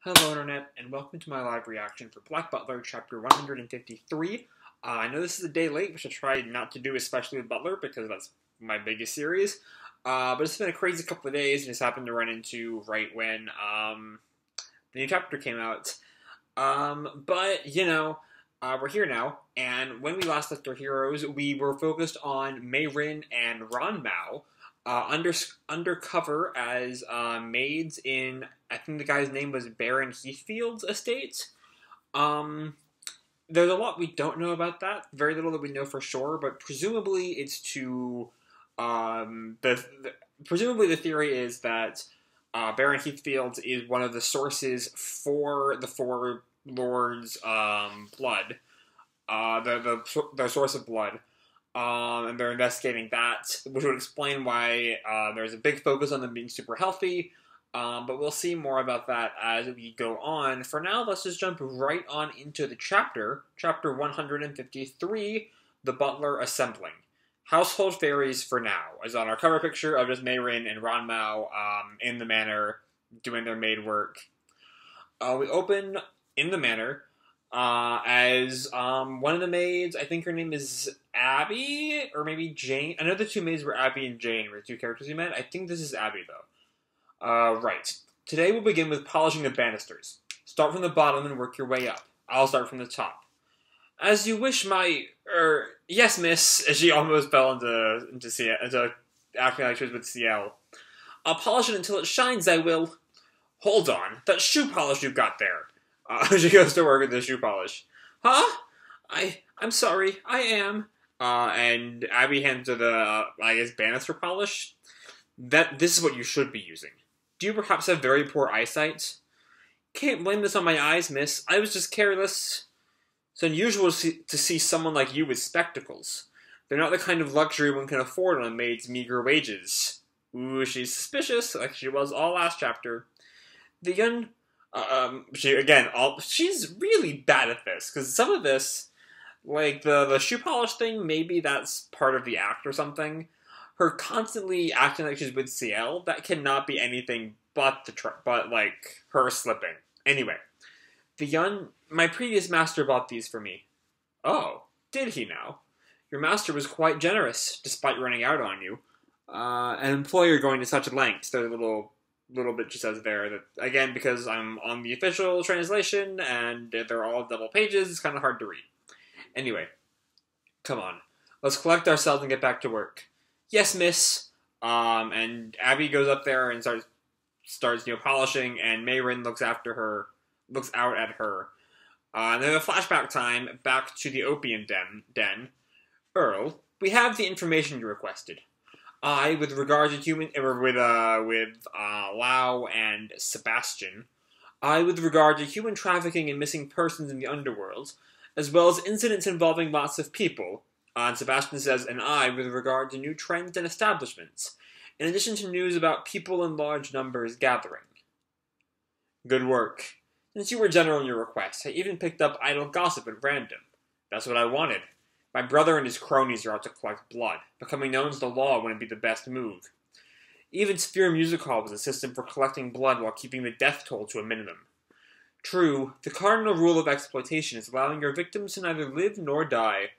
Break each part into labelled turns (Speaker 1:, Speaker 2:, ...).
Speaker 1: Hello Internet, and welcome to my live reaction for Black Butler, chapter 153. I know this is a day late, which I tried not to do, especially with Butler, because that's my biggest series. But it's been a crazy couple of days, and it's happened to run into right when the new chapter came out. But, we're here now, and when we last left our heroes, we were focused on Mayrin and Ranmao, undercover as maids in, I think the guy's name was Baron Heathfield's estate. There's a lot we don't know about that. Very little that we know for sure, but presumably it's to, presumably the theory is that Baron Heathfield is one of the sources for the Four Lords' blood, the source of blood. And they're investigating that, which would explain why there's a big focus on them being super healthy, but we'll see more about that as we go on. For now, let's just jump right on into the chapter 153, The Butler Assembling. Household Fairies for now, is on our cover picture of just Mayrin and Ranmao in the manor, doing their maid work. We open in the manor, as one of the maids, I think her name is Abby, or maybe Jane. I know the two maids were Abby and Jane, were the two characters we met. I think this is Abby, though. Right. Today we'll begin with polishing the banisters. Start from the bottom and work your way up. I'll start from the top. As you wish, yes, miss, as she almost fell into acting like she was with Ciel. I'll polish it until it shines, I will. Hold on, that shoe polish you got there. She goes to work with the shoe polish. Huh? I'm sorry, I am. And Abby hands her the, banister polish. This is what you should be using. Do you perhaps have very poor eyesight? Can't blame this on my eyes, miss. I was just careless. It's unusual to see someone like you with spectacles. They're not the kind of luxury one can afford on a maid's meager wages. Ooh, she's suspicious, like she was all last chapter. She's really bad at this, because some of this, like the shoe polish thing, maybe that's part of the act or something. Her constantly acting like she's with Ciel, that cannot be anything but her slipping. Anyway, my previous master bought these for me. Oh, did he now? Your master was quite generous, despite running out on you. An employer going to such lengths, there's a little bit she says there, that, again, because I'm on the official translation, and they're all double pages, it's kind of hard to read. Anyway, come on. Let's collect ourselves and get back to work. Yes, miss. And Abby goes up there and starts polishing, and Mayrin looks out at her. And then a flashback time back to the opium den. Earl, we have the information you requested. With regard to Lau and Sebastian, with regard to human trafficking and missing persons in the underworld, as well as incidents involving lots of people, and Sebastian says, and I with regard to new trends and establishments, in addition to news about people in large numbers gathering. Good work. Since you were general in your request, I even picked up idle gossip at random. That's what I wanted. My brother and his cronies are out to collect blood. Becoming known as the law wouldn't be the best move. Even Sphere Music Hall was a system for collecting blood while keeping the death toll to a minimum. True, the cardinal rule of exploitation is allowing your victims to neither live nor die.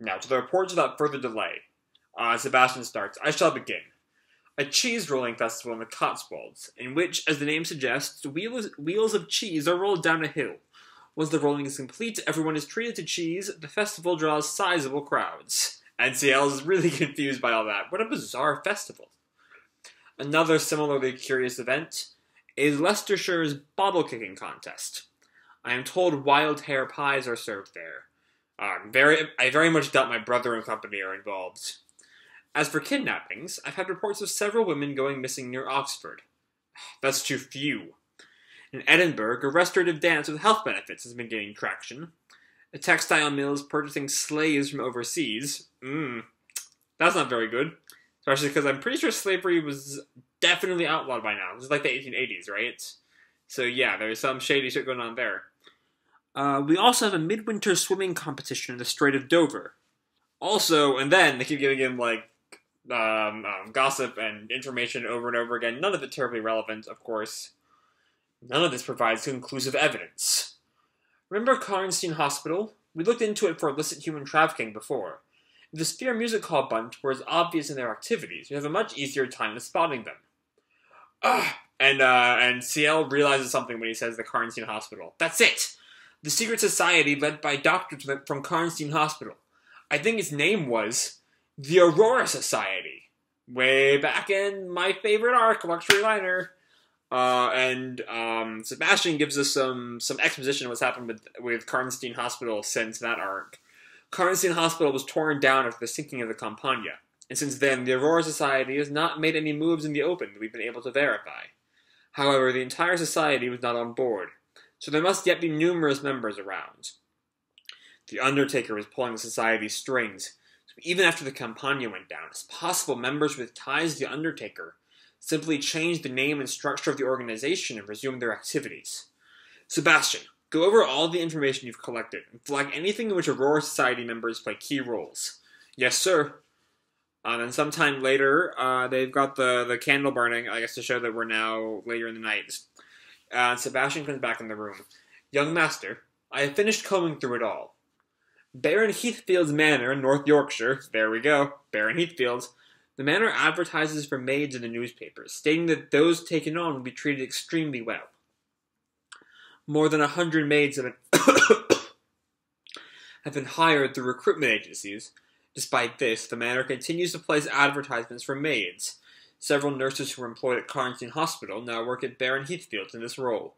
Speaker 1: Now, to the reports without further delay. Sebastian starts. I shall begin. A cheese-rolling festival in the Cotswolds, in which, as the name suggests, wheels of cheese are rolled down a hill. Once the rolling is complete, everyone is treated to cheese, the festival draws sizable crowds. And Ciel is really confused by all that. What a bizarre festival. Another similarly curious event is Leicestershire's bottle-kicking contest. I am told wild hare pies are served there. I very much doubt my brother and company are involved. As for kidnappings, I've had reports of several women going missing near Oxford. That's too few. In Edinburgh, a restorative dance with health benefits has been gaining traction. A textile mill is purchasing slaves from overseas. That's not very good. Especially because I'm pretty sure slavery was definitely outlawed by now. This is like the 1880s, right? So yeah, there's some shady shit going on there. We also have a midwinter swimming competition in the Strait of Dover. Also, and then they keep giving him, gossip and information over and over again. None of it terribly relevant, of course. None of this provides conclusive evidence. Remember Karnstein Hospital? We looked into it for illicit human trafficking before. If the Sphere Music Hall bunch were as obvious in their activities, we'd have a much easier time of spotting them. And Ciel realizes something when he says the Karnstein Hospital. That's it! The secret society led by doctors from Karnstein Hospital. I think its name was the Aurora Society. Way back in my favorite arc, Luxury Liner. Sebastian gives us some exposition of what's happened with Karnstein Hospital since that arc. Karnstein Hospital was torn down after the sinking of the Campania, and since then, the Aurora Society has not made any moves in the open that we've been able to verify. However, the entire society was not on board, so there must yet be numerous members around. The Undertaker was pulling the society's strings, so even after the Campania went down, it's possible members with ties to the Undertaker simply changed the name and structure of the organization and resumed their activities. Sebastian, go over all the information you've collected and flag anything in which Aurora Society members play key roles. Yes, sir. And then sometime later, they've got the candle burning, I guess to show that we're now later in the night. Sebastian comes back in the room. Young Master, I have finished combing through it all. Baron Heathfield's Manor in North Yorkshire, there we go, Baron Heathfield's. The manor advertises for maids in the newspapers, stating that those taken on will be treated extremely well. More than 100 maids have been hired through recruitment agencies. Despite this, the manor continues to place advertisements for maids. Several nurses who were employed at Karnstein Hospital now work at Baron Heathfield's in this role.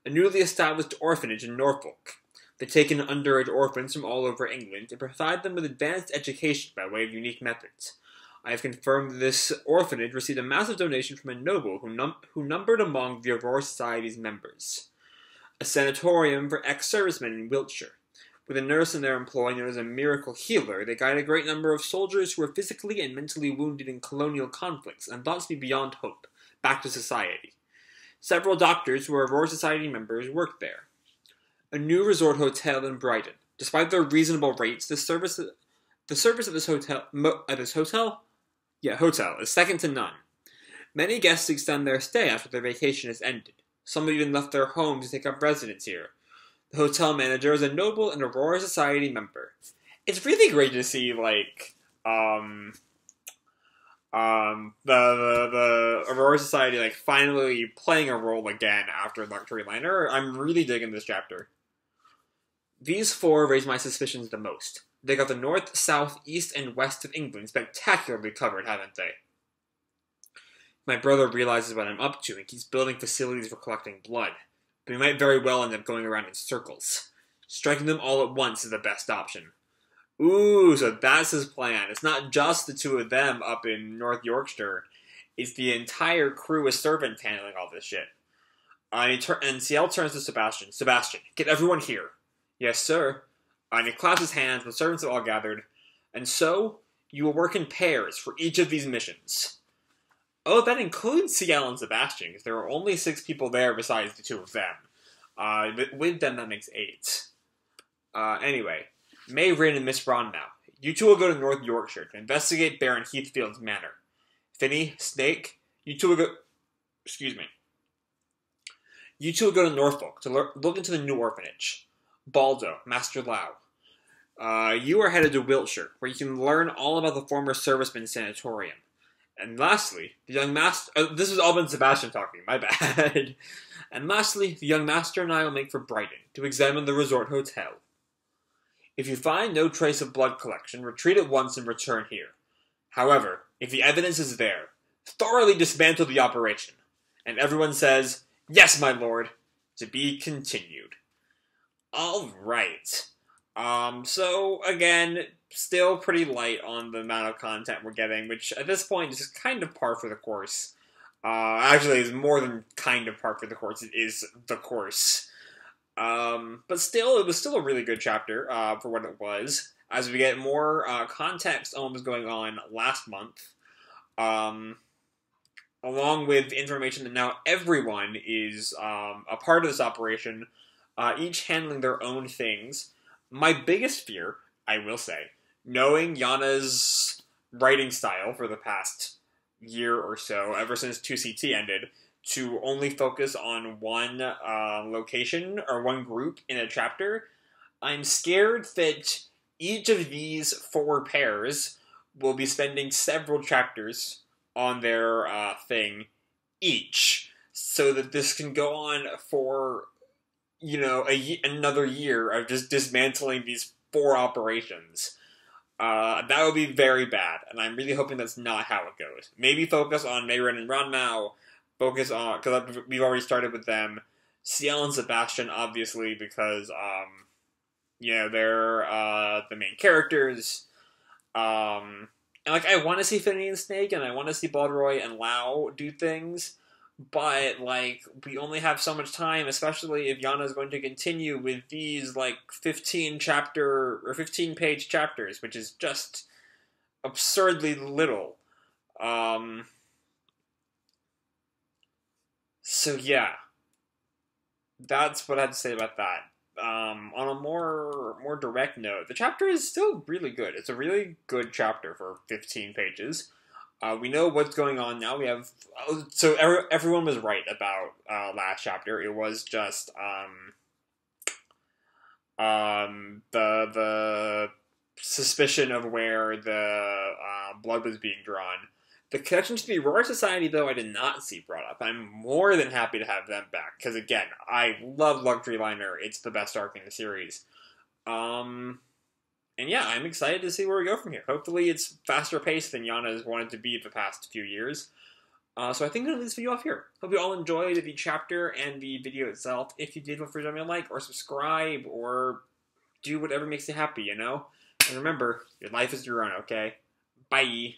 Speaker 1: A newly established orphanage in Norfolk. They take in underage orphans from all over England and provide them with advanced education by way of unique methods. I have confirmed that this orphanage received a massive donation from a noble who numbered among the Aurora Society's members. A sanatorium for ex-servicemen in Wiltshire. With a nurse in their employ known as a miracle healer, they guide a great number of soldiers who were physically and mentally wounded in colonial conflicts and thought to be beyond hope, back to society. Several doctors who are Aurora Society members work there. A new resort hotel in Brighton. Despite their reasonable rates, the service at this hotel is second to none. Many guests extend their stay after their vacation has ended. Some have even left their homes to take up residence here. The hotel manager is a noble and Aurora Society member. It's really great to see, like, the Aurora Society, like, finally playing a role again after Luxury Liner. I'm really digging this chapter. These four raise my suspicions the most. They got the north, south, east, and west of England spectacularly covered, haven't they? My brother realizes what I'm up to and keeps building facilities for collecting blood, but we might very well end up going around in circles. Striking them all at once is the best option. Ooh, so that's his plan. It's not just the two of them up in North Yorkshire. It's the entire crew of servants handling all this shit. And Ciel turns to Sebastian. Sebastian, get everyone here. Yes, sir. And he claps his hands when servants have all gathered. And so, you will work in pairs for each of these missions. Oh, that includes Ciel and Sebastian, because there are only 6 people there besides the 2 of them. But with them, that makes 8. Anyway, May, Rin, and Miss Braun now. You two will go to North Yorkshire to investigate Baron Heathfield's manor. Finny, Snake, you two will go... Excuse me. You two will go to Norfolk to look into the new orphanage. Baldo, Master Lau. You are headed to Wiltshire, where you can learn all about the former servicemen's sanatorium. And lastly, the young master... this has all been Sebastian talking, my bad. And lastly, the young master and I will make for Brighton to examine the resort hotel. If you find no trace of blood collection, retreat at once and return here. However, if the evidence is there, thoroughly dismantle the operation. And everyone says, yes, my lord, to be continued. Alright. So, again, still pretty light on the amount of content we're getting, which at this point is just kind of par for the course. Actually, it's more than kind of par for the course, it is the course. But still, it was still a really good chapter, for what it was, as we get more, context on what was going on last month, along with information that now everyone is, a part of this operation, each handling their own things. My biggest fear, I will say, knowing Yana's writing style for the past year or so, ever since 2CT ended, to only focus on one location or one group in a chapter, I'm scared that each of these 4 pairs will be spending several chapters on their thing each, so that this can go on for, another year of just dismantling these 4 operations. That would be very bad, and I'm really hoping that's not how it goes. Maybe focus on Mayrin and Ranmao, focus on, because we've already started with them, Ciel and Sebastian, obviously, because, they're the main characters. And, I want to see Finny and Snake, and I want to see Balderoy and Lao do things, but, we only have so much time, especially if Yana is going to continue with these, 15-page chapters, which is just absurdly little. So, yeah. That's what I have to say about that. On a more direct note, the chapter is still really good. It's a really good chapter for 15 pages. We know what's going on now. We have everyone was right about last chapter. It was just the suspicion of where the blood was being drawn. The connection to the Aurora Society, though, I did not see brought up. I'm more than happy to have them back, because, again, I love Luxury Liner. It's the best arc in the series. And yeah, I'm excited to see where we go from here. Hopefully it's faster paced than Yana has wanted to be the past few years. So I think I'm going to leave this video off here. Hope you all enjoyed the chapter and the video itself. If you did, feel free to drop me a like, or subscribe, or do whatever makes you happy, And remember, your life is your own, okay? Bye!